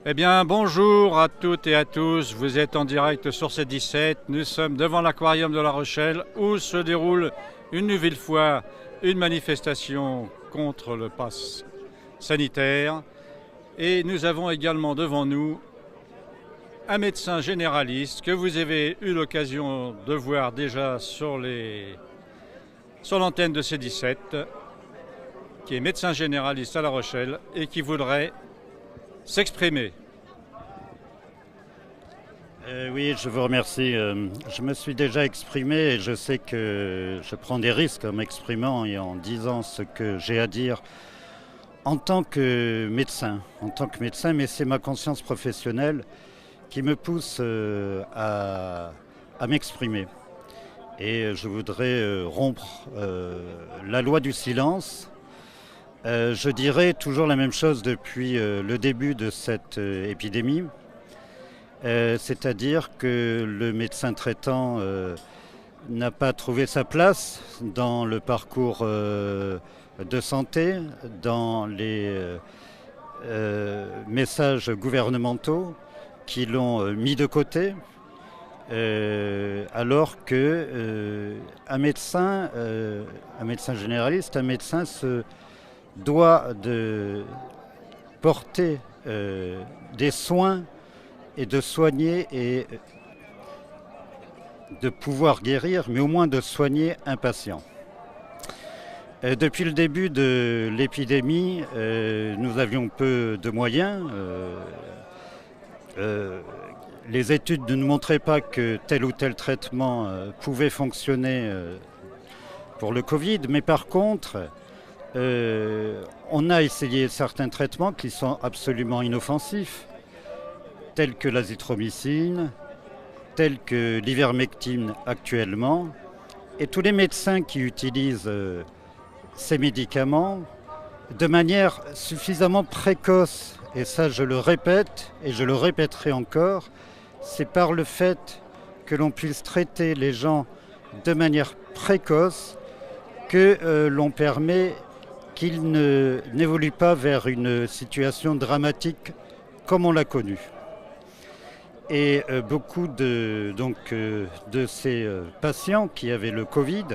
Eh bien, bonjour à toutes et à tous. Vous êtes en direct sur C17. Nous sommes devant l'aquarium de La Rochelle où se déroule une nouvelle fois une manifestation contre le pass sanitaire. Et nous avons également devant nous un médecin généraliste que vous avez eu l'occasion de voir déjà sur l'antenne de C17, qui est médecin généraliste à La Rochelle et qui voudrait s'exprimer. Oui, je vous remercie. Je me suis déjà exprimé et je sais que je prends des risques en m'exprimant et en disant ce que j'ai à dire en tant que médecin. Mais c'est ma conscience professionnelle qui me pousse à m'exprimer. Et je voudrais rompre la loi du silence. Je dirais toujours la même chose depuis le début de cette épidémie. C'est-à-dire que le médecin traitant n'a pas trouvé sa place dans le parcours de santé, dans les messages gouvernementaux qui l'ont mis de côté, alors que un médecin généraliste, un médecin se doit de porter des soins et de soigner et de pouvoir guérir, mais au moins de soigner un patient. Depuis le début de l'épidémie, nous avions peu de moyens. Les études ne nous montraient pas que tel ou tel traitement pouvait fonctionner pour le Covid, mais par contre, on a essayé certains traitements qui sont absolument inoffensifs, tels que l'azithromycine, tels que l'ivermectine actuellement. Et tous les médecins qui utilisent ces médicaments de manière suffisamment précoce, et ça je le répète et je le répéterai encore, c'est par le fait que l'on puisse traiter les gens de manière précoce que l'on permet qu'ils n'évoluent pas vers une situation dramatique comme on l'a connue. Et beaucoup de ces patients qui avaient le Covid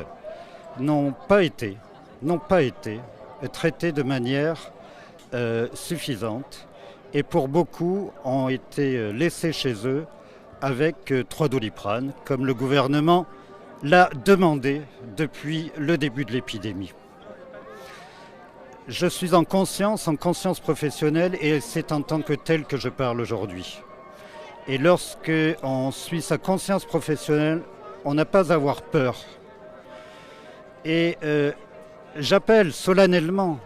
n'ont pas été traités de manière suffisante et pour beaucoup ont été laissés chez eux avec 3 Doliprane, comme le gouvernement l'a demandé depuis le début de l'épidémie. Je suis en conscience professionnelle et c'est en tant que tel que je parle aujourd'hui. Et lorsqu'on suit sa conscience professionnelle, on n'a pas à avoir peur. Et j'appelle solennellement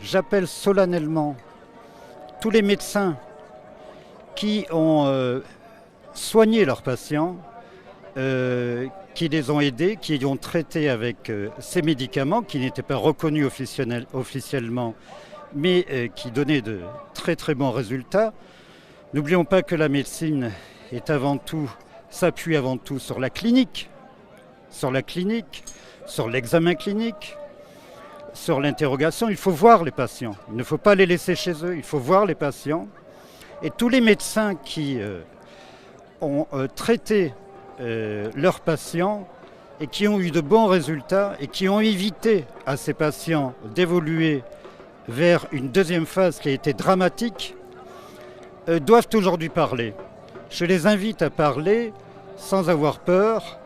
tous les médecins qui ont soigné leurs patients, qui les ont aidés, qui les ont traités avec ces médicaments qui n'étaient pas reconnus officiellement, mais qui donnaient de très très bons résultats. N'oublions pas que la médecine s'appuie avant tout sur la clinique, sur l'examen clinique, sur l'interrogation. Il faut voir les patients, il ne faut pas les laisser chez eux, il faut voir les patients. Et tous les médecins qui ont traité leurs patients et qui ont eu de bons résultats et qui ont évité à ces patients d'évoluer vers une deuxième phase qui a été dramatique, doivent aujourd'hui parler. Je les invite à parler sans avoir peur.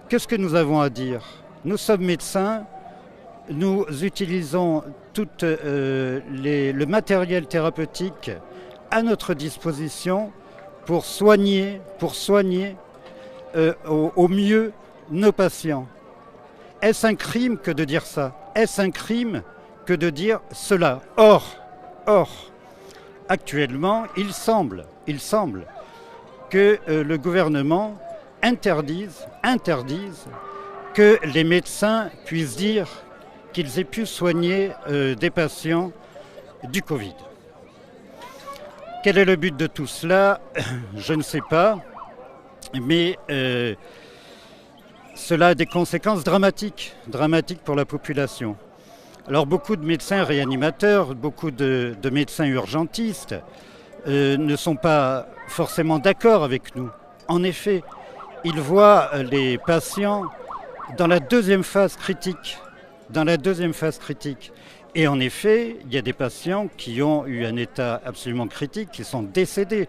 Qu'est-ce que nous avons à dire ? Nous sommes médecins, nous utilisons tout le matériel thérapeutique à notre disposition pour soigner au mieux nos patients. Est-ce un crime que de dire ça ? Est-ce un crime que de dire cela ? Or, actuellement, il semble que le gouvernement interdise que les médecins puissent dire qu'ils aient pu soigner des patients du Covid. Quel est le but de tout cela ? Je ne sais pas, mais cela a des conséquences dramatiques pour la population. Alors beaucoup de médecins réanimateurs, beaucoup de médecins urgentistes ne sont pas forcément d'accord avec nous. En effet, ils voient les patients dans la deuxième phase critique. Et en effet, il y a des patients qui ont eu un état absolument critique, qui sont décédés.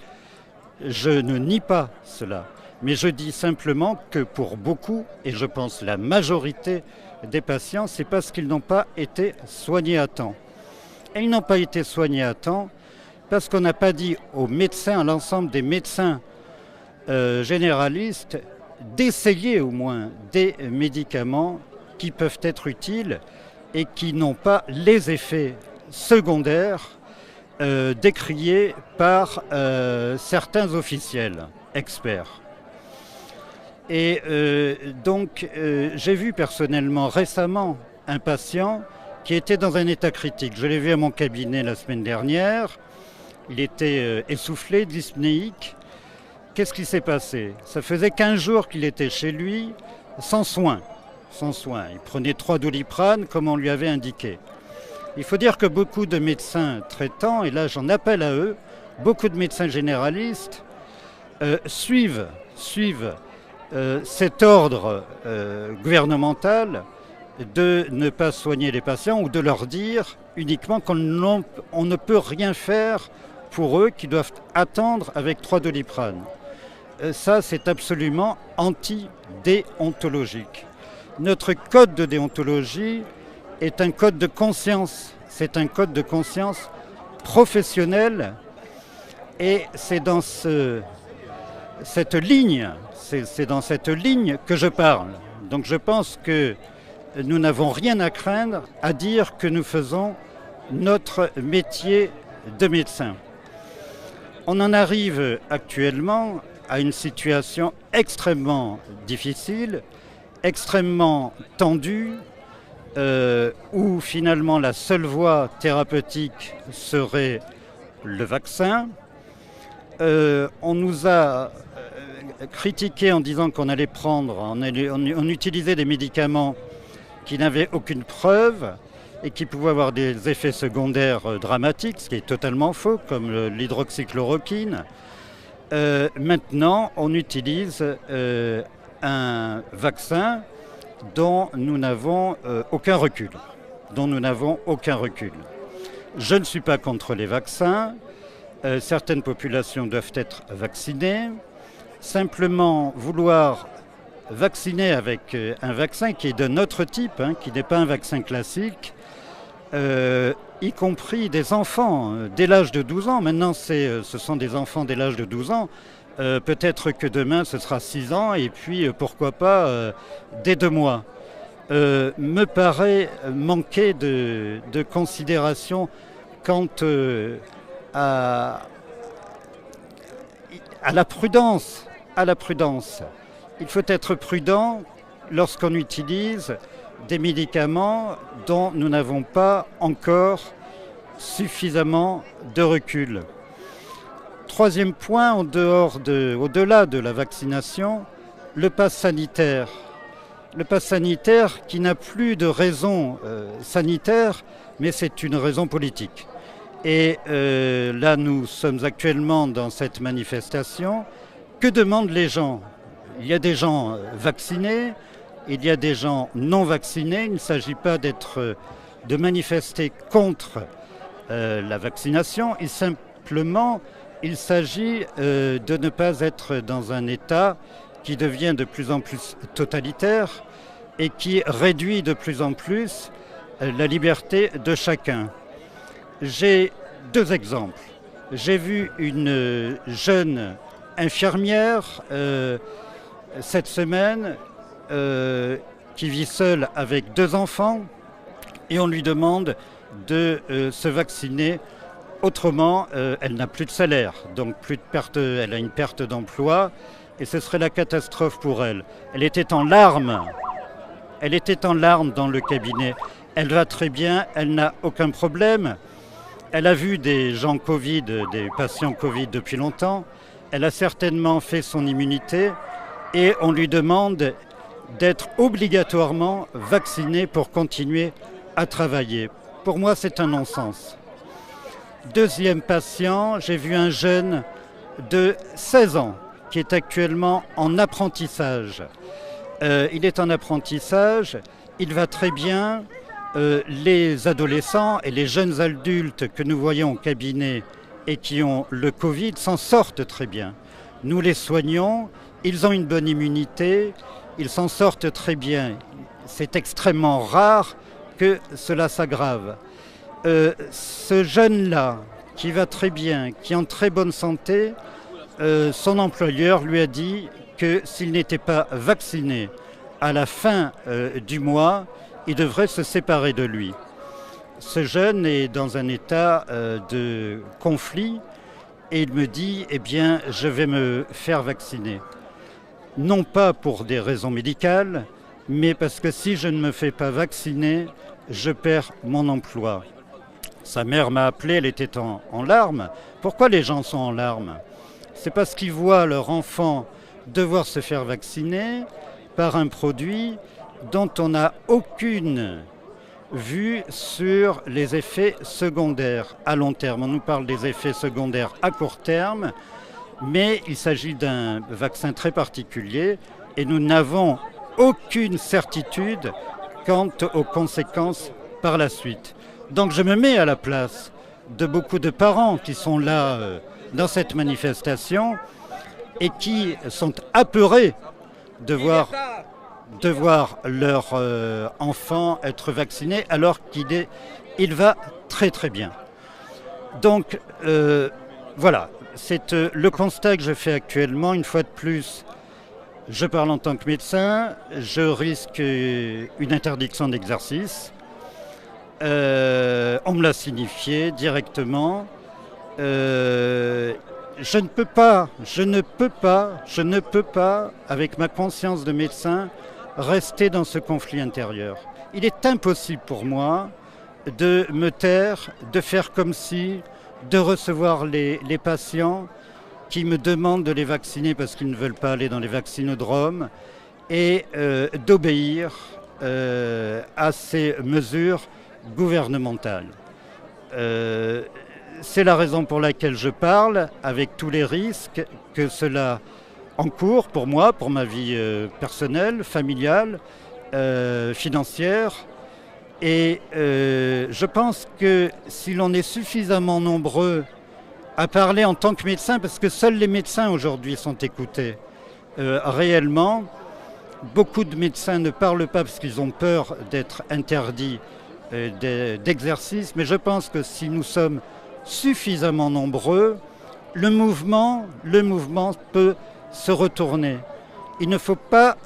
Je ne nie pas cela, mais je dis simplement que pour beaucoup, et je pense la majorité des patients, c'est parce qu'ils n'ont pas été soignés à temps. Et ils n'ont pas été soignés à temps parce qu'on n'a pas dit aux médecins, à l'ensemble des médecins généralistes, d'essayer au moins des médicaments qui peuvent être utiles et qui n'ont pas les effets secondaires décriés par certains officiels experts. Et donc j'ai vu personnellement récemment un patient qui était dans un état critique. Je l'ai vu à mon cabinet la semaine dernière. Il était essoufflé, dyspnéique. Qu'est-ce qui s'est passé? Ça faisait 15 jours qu'il était chez lui, sans soins. Il prenait 3 Doliprane comme on lui avait indiqué. Il faut dire que beaucoup de médecins traitants, et là j'en appelle à eux, beaucoup de médecins généralistes suivent cet ordre gouvernemental de ne pas soigner les patients ou de leur dire uniquement qu'on ne peut rien faire pour eux, qui doivent attendre avec 3 Doliprane. Ça, c'est absolument anti-déontologique. Notre code de déontologie est un code de conscience. C'est un code de conscience professionnel et c'est dans cette ligne que je parle. Donc je pense que nous n'avons rien à craindre à dire que nous faisons notre métier de médecin. On en arrive actuellement à une situation extrêmement difficile, extrêmement tendue, où finalement la seule voie thérapeutique serait le vaccin. On nous a critiqué en disant qu'on allait on utilisait des médicaments qui n'avaient aucune preuve et qui pouvaient avoir des effets secondaires dramatiques, ce qui est totalement faux, comme l'hydroxychloroquine. Maintenant, on utilise un vaccin dont nous n'avons aucun recul. Je ne suis pas contre les vaccins. Certaines populations doivent être vaccinées. Simplement, vouloir vacciner avec un vaccin qui est d'un autre type, qui n'est pas un vaccin classique, y compris des enfants dès l'âge de 12 ans. Maintenant, ce sont des enfants dès l'âge de 12 ans. Peut-être que demain, ce sera 6 ans et puis, pourquoi pas, dès 2 mois. Me paraît manquer de considération quant à la prudence. Il faut être prudent lorsqu'on utilise des médicaments dont nous n'avons pas encore suffisamment de recul. Troisième point, au-delà de la vaccination, le pass sanitaire. Le pass sanitaire qui n'a plus de raison sanitaire, mais c'est une raison politique. Et là, nous sommes actuellement dans cette manifestation. Que demandent les gens? Il y a des gens vaccinés, il y a des gens non vaccinés. Il ne s'agit pas de manifester contre la vaccination. Et simplement, il s'agit de ne pas être dans un État qui devient de plus en plus totalitaire et qui réduit de plus en plus la liberté de chacun. J'ai 2 exemples. J'ai vu une jeune infirmière cette semaine qui vit seule avec 2 enfants et on lui demande de se vacciner. Autrement, elle n'a plus de salaire, donc plus de perte, elle a une perte d'emploi et ce serait la catastrophe pour elle. Elle était en larmes dans le cabinet. Elle va très bien, elle n'a aucun problème. Elle a vu des gens Covid, des patients Covid depuis longtemps. Elle a certainement fait son immunité et on lui demande d'être obligatoirement vaccinée pour continuer à travailler. Pour moi, c'est un non-sens. Deuxième patient, j'ai vu un jeune de 16 ans qui est actuellement en apprentissage. Il est en apprentissage, il va très bien. Les adolescents et les jeunes adultes que nous voyons au cabinet et qui ont le Covid s'en sortent très bien. Nous les soignons, ils ont une bonne immunité, ils s'en sortent très bien. C'est extrêmement rare que cela s'aggrave. Ce jeune-là, qui va très bien, qui est en très bonne santé, son employeur lui a dit que s'il n'était pas vacciné à la fin du mois, il devrait se séparer de lui. Ce jeune est dans un état de conflit et il me dit « Eh bien, je vais me faire vacciner ». Non pas pour des raisons médicales, mais parce que si je ne me fais pas vacciner, je perds mon emploi. Sa mère m'a appelé, elle était en larmes. Pourquoi les gens sont en larmes? C'est parce qu'ils voient leur enfant devoir se faire vacciner par un produit dont on n'a aucune vue sur les effets secondaires à long terme. On nous parle des effets secondaires à court terme, mais il s'agit d'un vaccin très particulier et nous n'avons aucune certitude quant aux conséquences par la suite. Donc je me mets à la place de beaucoup de parents qui sont là dans cette manifestation et qui sont apeurés de voir leur enfant être vacciné alors qu'il va très très bien. Donc voilà, c'est le constat que je fais actuellement. Une fois de plus, je parle en tant que médecin, je risque une interdiction d'exercice. On me l'a signifié directement. Je ne peux pas, avec ma conscience de médecin, rester dans ce conflit intérieur. Il est impossible pour moi de me taire, de faire comme si, de recevoir les patients qui me demandent de les vacciner parce qu'ils ne veulent pas aller dans les vaccinodromes et d'obéir à ces mesures gouvernementales. C'est la raison pour laquelle je parle, avec tous les risques que cela encourt pour moi, pour ma vie personnelle, familiale, financière. Et je pense que si l'on est suffisamment nombreux à parler en tant que médecin, parce que seuls les médecins aujourd'hui sont écoutés réellement, beaucoup de médecins ne parlent pas parce qu'ils ont peur d'être interdits d'exercice, mais je pense que si nous sommes suffisamment nombreux, le mouvement peut se retourner. Il ne faut pas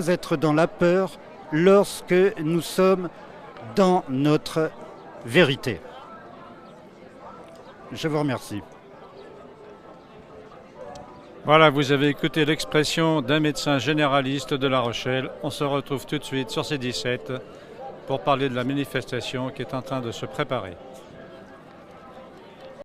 être dans la peur lorsque nous sommes dans notre vérité. Je vous remercie. Voilà, vous avez écouté l'expression d'un médecin généraliste de La Rochelle. On se retrouve tout de suite sur C17 pour parler de la manifestation qui est en train de se préparer.